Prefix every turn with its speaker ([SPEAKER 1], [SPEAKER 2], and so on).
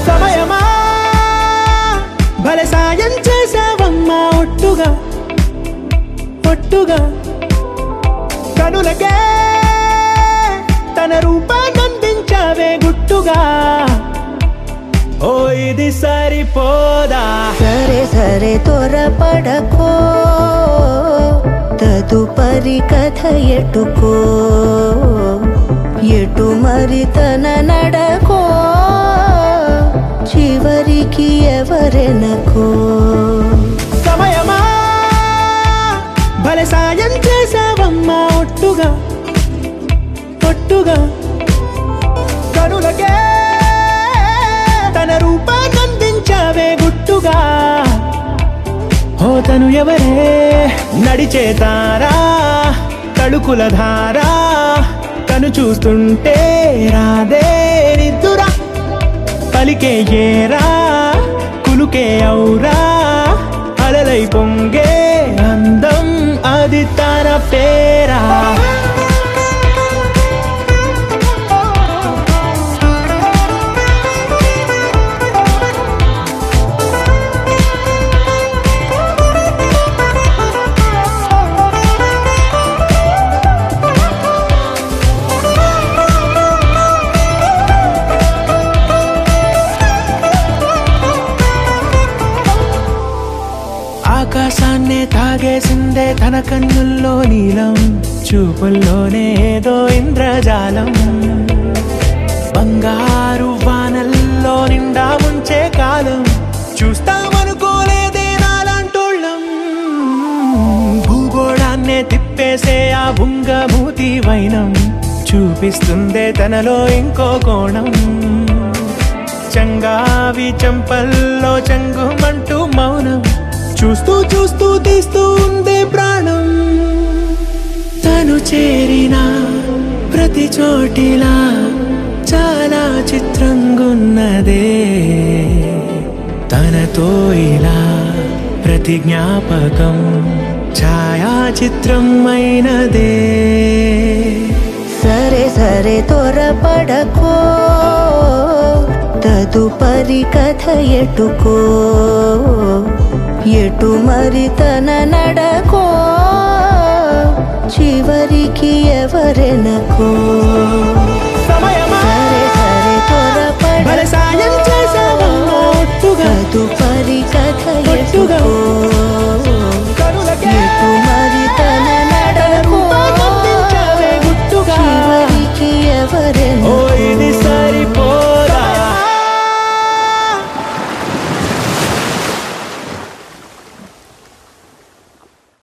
[SPEAKER 1] సమయమా భలే సాయం చేసావమ్మా ఒట్టుగా ఒట్టుగా కనులకే తన రూపాన్నందించావే గుట్టుగా ఓ ఇది సరిపోదా
[SPEAKER 2] సరే సరే త్వరపడకో తదుపరి కథ ఎటుకో ఎటు మరి తన నడకో చివరికి ఎవరెనకో
[SPEAKER 1] సమయమా భలే సాయం చేసావమ్మా ఒట్టుగా ఒట్టుగా కనులకే తన రూపాన్నందించావే గుట్టుగా ఓ తను ఎవరే నడిచే తారా తడుకుల ధారా తను చూస్తుంటే రాదే నిద్దురా పలికే ఏరా కులుకే ఔరా అలలై పొంగే అందం అది తన పేరా ఆకాశాన్నే తాగేసిందే తన కన్నుల్లో నీలం చూపుల్లోనే ఏదో ఇంద్రజాలం బంగారు వానల్లో నిండా ముంచే కాలం చూస్తామనుకోలేదే నాలాంటోళ్ళం భూగోళాన్నే తిప్పేసే ఆ బుంగమూతి వైనం చూపిస్తుందే తనలో ఇంకో కోణం చంగావి చంపల్లో చంగుమంటూ మౌనం చూస్తూ చూస్తూ తీస్తూ ఉందే ప్రాణం తను చేరిన ప్రతి చోటిలా చాలా చిత్రంగున్నదే తనతో ఇలా ప్రతి జ్ఞాపకం ఛాయాచిత్రం అయినదే
[SPEAKER 2] సరే సరే త్వరపడకో తదుపరి కథ ఎటుకో ఎటు మరి తన నడకో చివరికి ఎవరెనకో